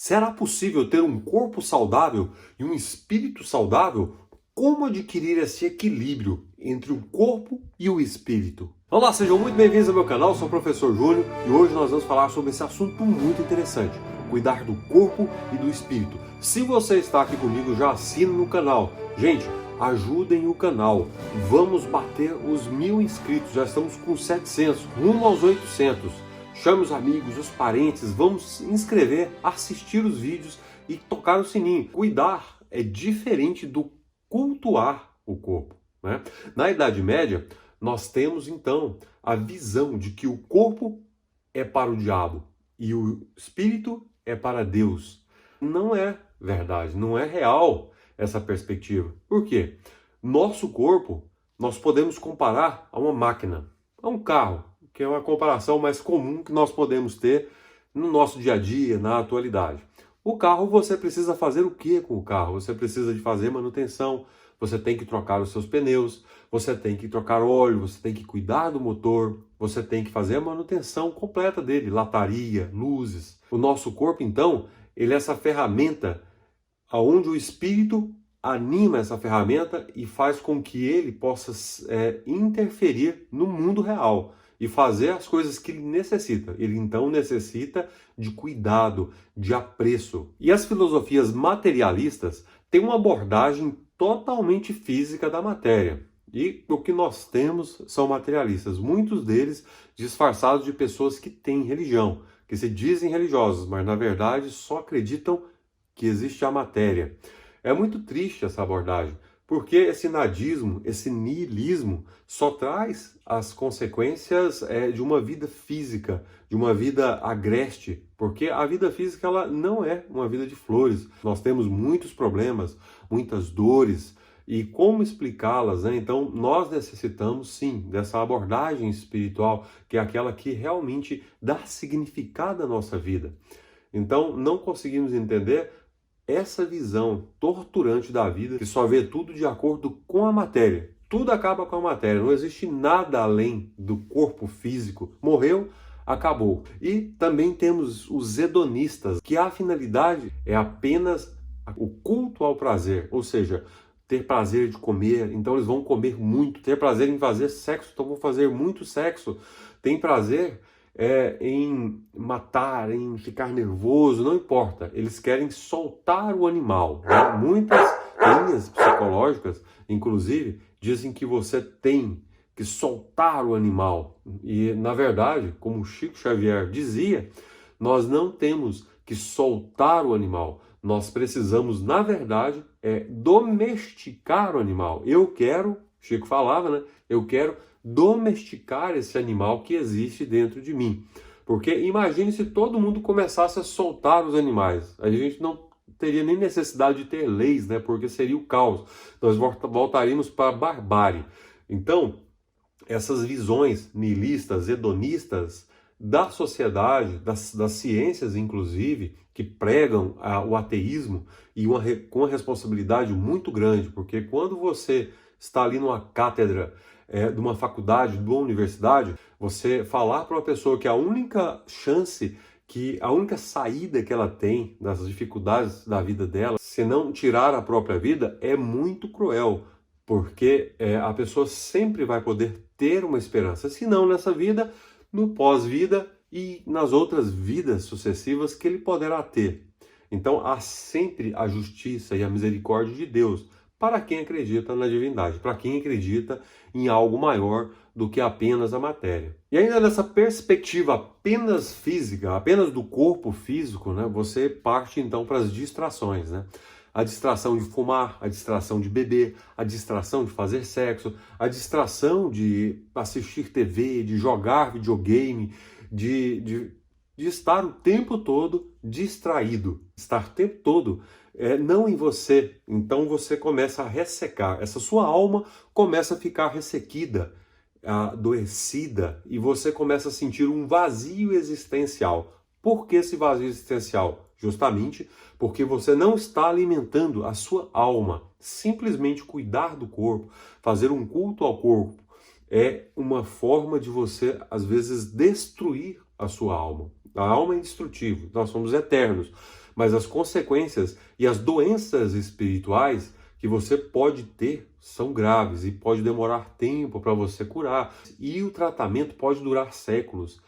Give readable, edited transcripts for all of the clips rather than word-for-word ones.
Será possível ter um corpo saudável e um espírito saudável? Como adquirir esse equilíbrio entre o corpo e o espírito? Olá, sejam muito bem-vindos ao meu canal, eu sou o Professor Júnior e hoje nós vamos falar sobre esse assunto muito interessante, cuidar do corpo e do espírito. Se você está aqui comigo, já assina no canal. Gente, ajudem o canal, vamos bater os 1000 inscritos, já estamos com 700, rumo aos 800. Chame os amigos, os parentes, vamos se inscrever, assistir os vídeos e tocar o sininho. Cuidar é diferente do cultuar o corpo, né? Na Idade Média, nós temos então a visão de que o corpo é para o diabo e o espírito é para Deus. Não é verdade, não é real essa perspectiva. Por quê? Nosso corpo, nós podemos comparar a uma máquina, a um carro, que é uma comparação mais comum que nós podemos ter no nosso dia a dia, na atualidade. O carro, você precisa fazer o que com o carro? Você precisa de fazer manutenção, você tem que trocar os seus pneus, você tem que trocar óleo, você tem que cuidar do motor, você tem que fazer a manutenção completa dele, lataria, luzes. O nosso corpo, então, ele é essa ferramenta onde o espírito anima essa ferramenta e faz com que ele possa interferir no mundo real e fazer as coisas que ele necessita. Ele então necessita de cuidado, de apreço. E as filosofias materialistas têm uma abordagem totalmente física da matéria. E o que nós temos são materialistas, muitos deles disfarçados de pessoas que têm religião, que se dizem religiosos, mas na verdade só acreditam que existe a matéria. É muito triste essa abordagem, porque esse nadismo, esse niilismo, só traz as consequências de uma vida física, de uma vida agreste, porque a vida física ela não é uma vida de flores. Nós temos muitos problemas, muitas dores, e como explicá-las, né? Então, nós necessitamos, sim, dessa abordagem espiritual, que é aquela que realmente dá significado à nossa vida. Então, não conseguimos entender essa visão torturante da vida, que só vê tudo de acordo com a matéria. Tudo acaba com a matéria, não existe nada além do corpo físico. Morreu, acabou. E também temos os hedonistas, que a finalidade é apenas o culto ao prazer, ou seja, ter prazer de comer, então eles vão comer muito, ter prazer em fazer sexo, então vão fazer muito sexo, tem prazer em matar, em ficar nervoso, não importa. Eles querem soltar o animal, né? Muitas linhas psicológicas, inclusive, dizem que você tem que soltar o animal. E, na verdade, como Chico Xavier dizia, nós não temos que soltar o animal. Nós precisamos, na verdade, domesticar o animal. Chico falava, né? Eu quero domesticar esse animal que existe dentro de mim. Porque imagine se todo mundo começasse a soltar os animais. A gente não teria nem necessidade de ter leis, né? Porque seria o caos. Nós voltaríamos para a barbárie. Então, essas visões nihilistas, hedonistas da sociedade, das ciências inclusive, que pregam o ateísmo e com uma responsabilidade muito grande, porque quando você está ali numa cátedra de uma faculdade, de uma universidade, você falar para uma pessoa que a única chance, que a única saída que ela tem das dificuldades da vida dela, se não tirar a própria vida, é muito cruel, porque a pessoa sempre vai poder ter uma esperança, se não nessa vida, no pós-vida e nas outras vidas sucessivas que ele poderá ter. Então há sempre a justiça e a misericórdia de Deus para quem acredita na divindade, para quem acredita em algo maior do que apenas a matéria. E ainda nessa perspectiva apenas física, apenas do corpo físico, né, você parte então para as distrações, né? A distração de fumar, a distração de beber, a distração de fazer sexo, a distração de assistir TV, de jogar videogame, de estar o tempo todo distraído, estar o tempo todo não em você. Então você começa a ressecar, essa sua alma começa a ficar ressequida, adoecida, e você começa a sentir um vazio existencial. Por que esse vazio existencial? Justamente porque você não está alimentando a sua alma. Simplesmente cuidar do corpo, fazer um culto ao corpo, é uma forma de você, às vezes, destruir a sua alma. A alma é indestrutível, nós somos eternos. mas as consequências e as doenças espirituais que você pode ter são graves e pode demorar tempo para você curar. E o tratamento pode durar séculos,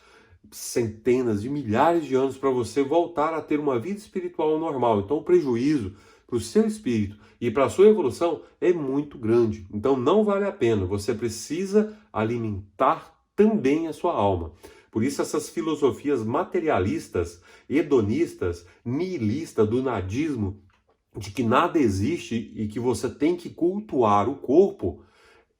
centenas de milhares de anos para você voltar a ter uma vida espiritual normal. Então o prejuízo para o seu espírito e para a sua evolução é muito grande. Então não vale a pena. Você precisa alimentar também a sua alma. Por isso essas filosofias materialistas, hedonistas, nihilistas do nadismo, de que nada existe e que você tem que cultuar o corpo,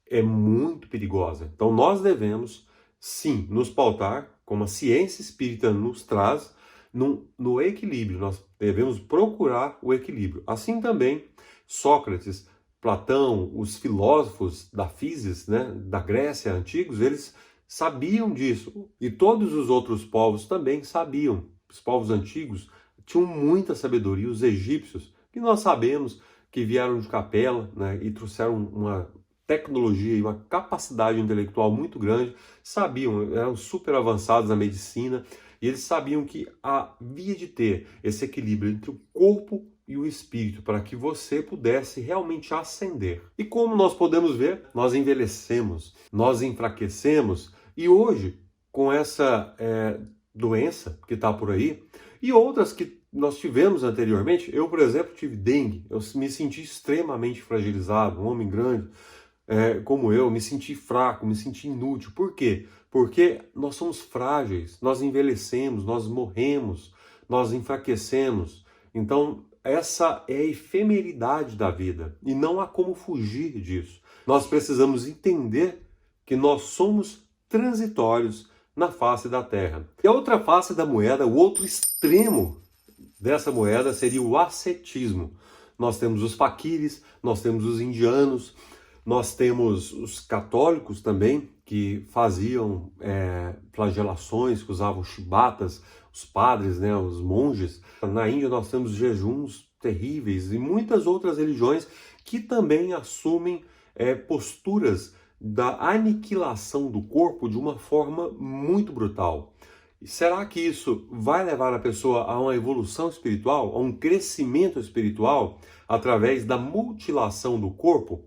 é muito perigosa. Então nós devemos, sim, nos pautar, como a ciência espírita nos traz, no equilíbrio. Nós devemos procurar o equilíbrio. Assim também, Sócrates, Platão, os filósofos da physis, né, da Grécia antigos, eles sabiam disso. E todos os outros povos também sabiam. Os povos antigos tinham muita sabedoria, os egípcios, que nós sabemos que vieram de Capela, né, e trouxeram uma tecnologia e uma capacidade intelectual muito grande, sabiam, eram super avançados na medicina, e eles sabiam que havia de ter esse equilíbrio entre o corpo e o espírito, para que você pudesse realmente ascender. E como nós podemos ver, nós envelhecemos, nós enfraquecemos, e hoje, com essa doença que está por aí, e outras que nós tivemos anteriormente, eu, por exemplo, tive dengue, eu me senti extremamente fragilizado, um homem grande, como eu, me senti fraco, me senti inútil. Por quê? Porque nós somos frágeis, nós envelhecemos, nós morremos, nós enfraquecemos. Então, essa é a efemeridade da vida e não há como fugir disso. Nós precisamos entender que nós somos transitórios na face da terra. E a outra face da moeda, o outro extremo dessa moeda seria o ascetismo. Nós temos os faquires, nós temos os indianos, nós temos os católicos também, que faziam flagelações, que usavam chibatas, os padres, né, os monges. Na Índia nós temos jejuns terríveis e muitas outras religiões que também assumem posturas da aniquilação do corpo de uma forma muito brutal. E será que isso vai levar a pessoa a uma evolução espiritual, a um crescimento espiritual através da mutilação do corpo?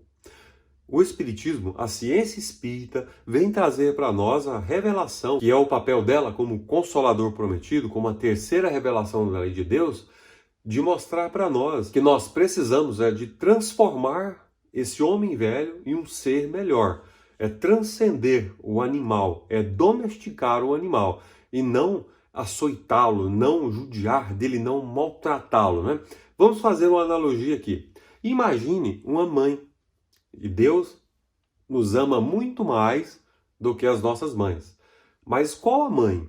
O Espiritismo, a ciência espírita, vem trazer para nós a revelação, que é o papel dela como consolador prometido, como a terceira revelação da lei de Deus, de mostrar para nós que nós precisamos de transformar esse homem velho em um ser melhor. É transcender o animal, é domesticar o animal e não açoitá-lo, não judiar dele, não maltratá-lo, né? Vamos fazer uma analogia aqui. Imagine uma mãe. E Deus nos ama muito mais do que as nossas mães. Mas qual a mãe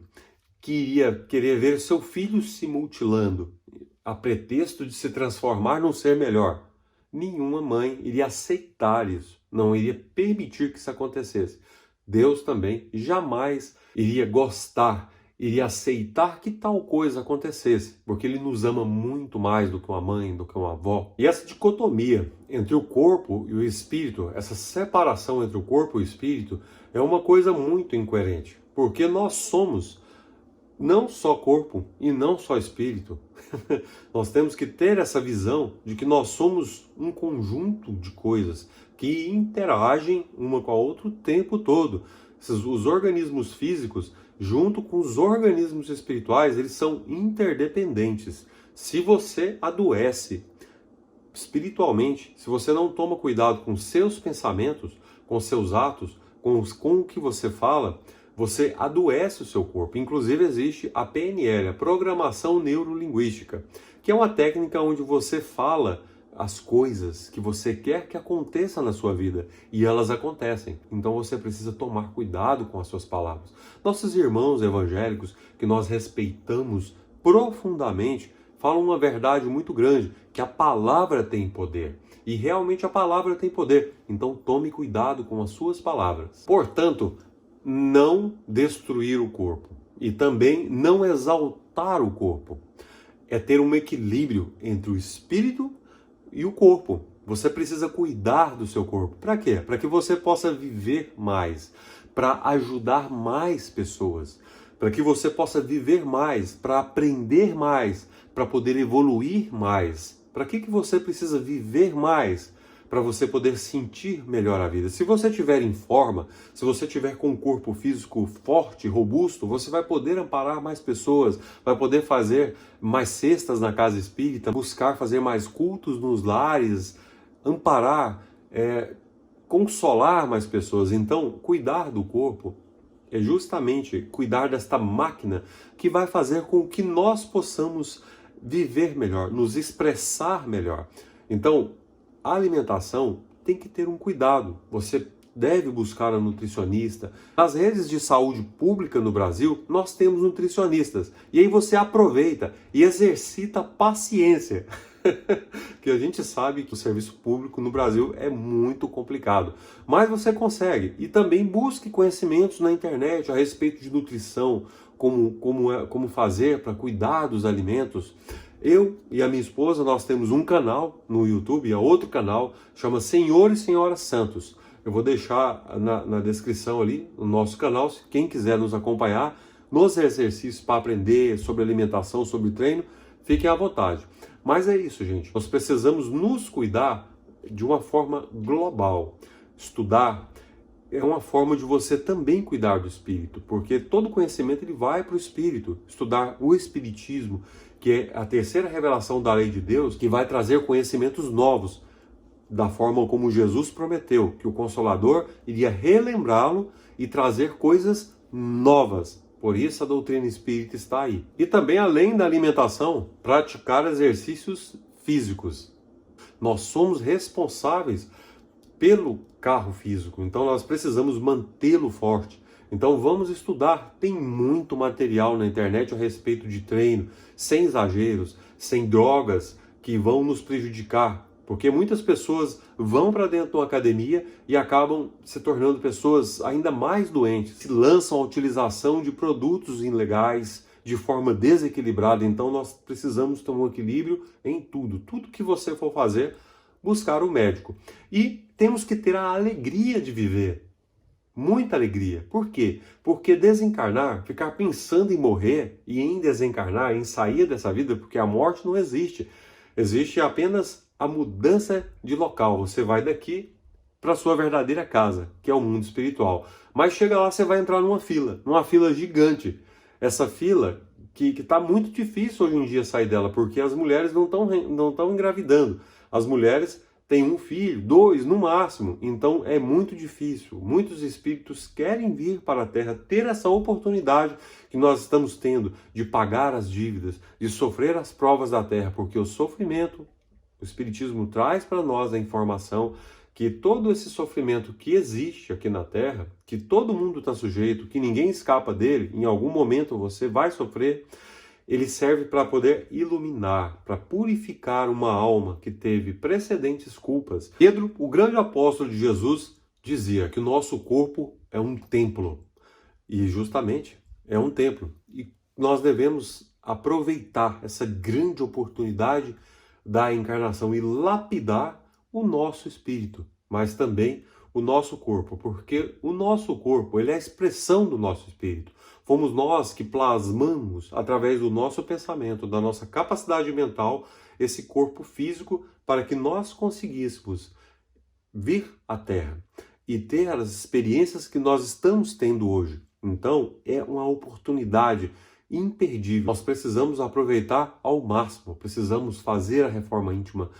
que iria querer ver seu filho se mutilando a pretexto de se transformar num ser melhor? Nenhuma mãe iria aceitar isso, não iria permitir que isso acontecesse. Deus também jamais iria gostar, iria aceitar que tal coisa acontecesse, porque Ele nos ama muito mais do que uma mãe, do que uma avó. E essa dicotomia entre o corpo e o espírito, essa separação entre o corpo e o espírito, é uma coisa muito incoerente, porque nós somos não só corpo e não só espírito. Nós temos que ter essa visão de que nós somos um conjunto de coisas que interagem uma com a outra o tempo todo. Os organismos físicos, junto com os organismos espirituais, eles são interdependentes. Se você adoece espiritualmente, se você não toma cuidado com seus pensamentos, com seus atos, com o que você fala, você adoece o seu corpo. Inclusive existe a PNL, a Programação Neurolinguística, que é uma técnica onde você fala as coisas que você quer que aconteça na sua vida e elas acontecem. Então você precisa tomar cuidado com as suas palavras. Nossos irmãos evangélicos, que nós respeitamos profundamente, falam uma verdade muito grande, que a palavra tem poder. E realmente a palavra tem poder. Então tome cuidado com as suas palavras. Portanto, não destruir o corpo e também não exaltar o corpo. É ter um equilíbrio entre o espírito e o corpo. Você precisa cuidar do seu corpo. Para quê? Para que você possa viver mais, para ajudar mais pessoas, para que você possa viver mais, para aprender mais, para poder evoluir mais. Para que você precisa viver mais? Para você poder sentir melhor a vida. Se você estiver em forma, se você estiver com um corpo físico forte, robusto, você vai poder amparar mais pessoas, vai poder fazer mais cestas na casa espírita, buscar fazer mais cultos nos lares, amparar, consolar mais pessoas. Então, cuidar do corpo é justamente cuidar desta máquina que vai fazer com que nós possamos viver melhor, nos expressar melhor. Então, a alimentação tem que ter um cuidado. Você deve buscar um nutricionista. Nas redes de saúde pública no Brasil, nós temos nutricionistas. E aí você aproveita e exercita a paciência. Que a gente sabe que o serviço público no Brasil é muito complicado. Mas você consegue. E também busque conhecimentos na internet a respeito de nutrição, como fazer para cuidar dos alimentos. Eu e a minha esposa, nós temos um canal no YouTube, e outro canal, chama Senhor e Senhora Santos. Eu vou deixar na descrição ali, no nosso canal, se quem quiser nos acompanhar, nos exercícios para aprender sobre alimentação, sobre treino, fiquem à vontade. Mas é isso, gente. Nós precisamos nos cuidar de uma forma global. Estudar é uma forma de você também cuidar do espírito, porque todo conhecimento ele vai para o espírito. Estudar o espiritismo, que é a terceira revelação da lei de Deus, que vai trazer conhecimentos novos, da forma como Jesus prometeu, que o Consolador iria relembrá-lo e trazer coisas novas. Por isso a doutrina espírita está aí. E também, além da alimentação, praticar exercícios físicos. Nós somos responsáveis pelo carro físico, então nós precisamos mantê-lo forte. Então vamos estudar, tem muito material na internet a respeito de treino, sem exageros, sem drogas que vão nos prejudicar. Porque muitas pessoas vão para dentro de uma academia e acabam se tornando pessoas ainda mais doentes. Se lançam à utilização de produtos ilegais de forma desequilibrada. Então nós precisamos ter um equilíbrio em tudo. Tudo que você for fazer, buscar o médico. E temos que ter a alegria de viver. Muita alegria. Por quê? Porque desencarnar, ficar pensando em morrer e em desencarnar, em sair dessa vida, porque a morte não existe. Existe apenas a mudança de local. Você vai daqui para a sua verdadeira casa, que é o mundo espiritual. Mas chega lá, você vai entrar numa fila gigante. Essa fila que está muito difícil hoje em dia sair dela, porque as mulheres não estão engravidando. As mulheres têm um filho, 2 no máximo. Então é muito difícil. Muitos espíritos querem vir para a Terra, ter essa oportunidade que nós estamos tendo de pagar as dívidas, de sofrer as provas da Terra, porque o sofrimento, o Espiritismo traz para nós a informação que todo esse sofrimento que existe aqui na Terra, que todo mundo está sujeito, que ninguém escapa dele, em algum momento você vai sofrer, ele serve para poder iluminar, para purificar uma alma que teve precedentes culpas. Pedro, o grande apóstolo de Jesus, dizia que o nosso corpo é um templo. E justamente é um templo. E nós devemos aproveitar essa grande oportunidade da encarnação e lapidar o nosso espírito, mas também o nosso corpo, porque o nosso corpo ele é a expressão do nosso espírito. Fomos nós que plasmamos, através do nosso pensamento, da nossa capacidade mental, esse corpo físico para que nós conseguíssemos vir à Terra e ter as experiências que nós estamos tendo hoje. Então, é uma oportunidade imperdível. Nós precisamos aproveitar ao máximo, precisamos fazer a reforma íntima,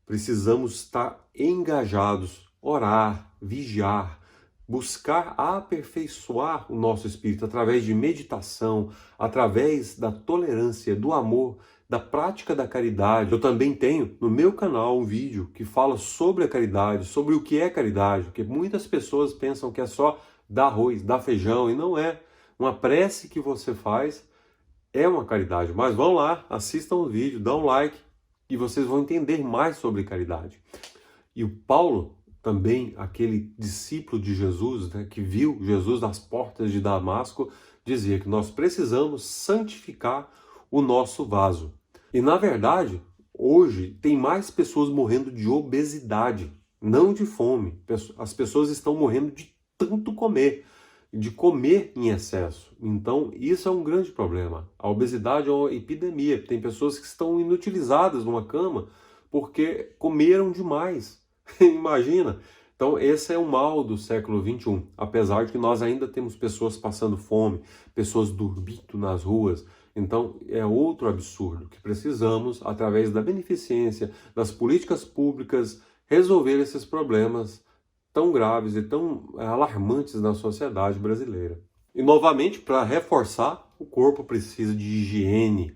precisamos estar engajados, orar, vigiar, buscar aperfeiçoar o nosso espírito através de meditação, através da tolerância, do amor, da prática da caridade. Eu também tenho no meu canal um vídeo que fala sobre a caridade, sobre o que é caridade, porque muitas pessoas pensam que é só dar arroz, dar feijão, e não é. Uma prece que você faz é uma caridade. Mas vão lá, assistam o vídeo, dão um like e vocês vão entender mais sobre caridade. E o Paulo, também aquele discípulo de Jesus, né, que viu Jesus nas portas de Damasco, dizia que nós precisamos santificar o nosso vaso. E na verdade, hoje tem mais pessoas morrendo de obesidade, não de fome. As pessoas estão morrendo de tanto comer. de comer em excesso. Então, isso é um grande problema. A obesidade é uma epidemia. Tem pessoas que estão inutilizadas numa cama porque comeram demais. Imagina! Então, esse é o mal do século XXI. Apesar de que nós ainda temos pessoas passando fome, pessoas dormindo nas ruas. Então, é outro absurdo que precisamos, através da beneficência, das políticas públicas, resolver esses problemas tão graves e tão alarmantes na sociedade brasileira. E novamente, para reforçar, o corpo precisa de higiene.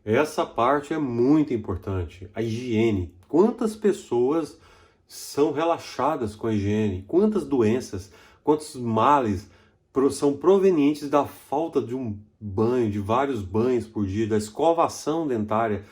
Essa parte é muito importante, a higiene. Quantas pessoas são relaxadas com a higiene? Quantas doenças, quantos males são provenientes da falta de um banho, de vários banhos por dia, da escovação dentária?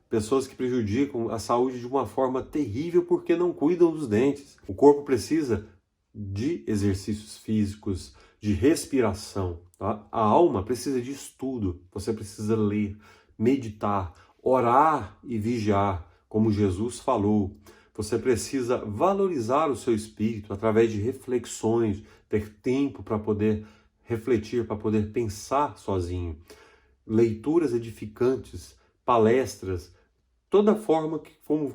Pessoas que prejudicam a saúde de uma forma terrível porque não cuidam dos dentes. O corpo precisa de exercícios físicos, de respiração. Tá? A alma precisa de estudo. Você precisa ler, meditar, orar e vigiar, como Jesus falou. Você precisa valorizar o seu espírito através de reflexões, ter tempo para poder refletir, para poder pensar sozinho. Leituras edificantes, palestras, toda forma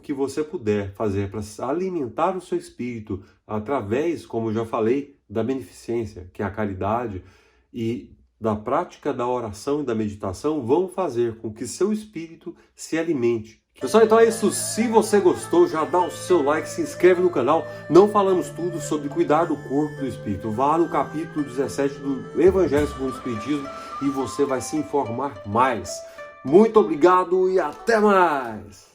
que você puder fazer para alimentar o seu espírito através, como eu já falei, da beneficência, que é a caridade, e da prática da oração e da meditação, vão fazer com que seu espírito se alimente. Pessoal, então é isso. Se você gostou, já dá o seu like, se inscreve no canal. Não falamos tudo sobre cuidar do corpo e do espírito. Vá no capítulo 17 do Evangelho segundo o Espiritismo e você vai se informar mais. Muito obrigado e até mais!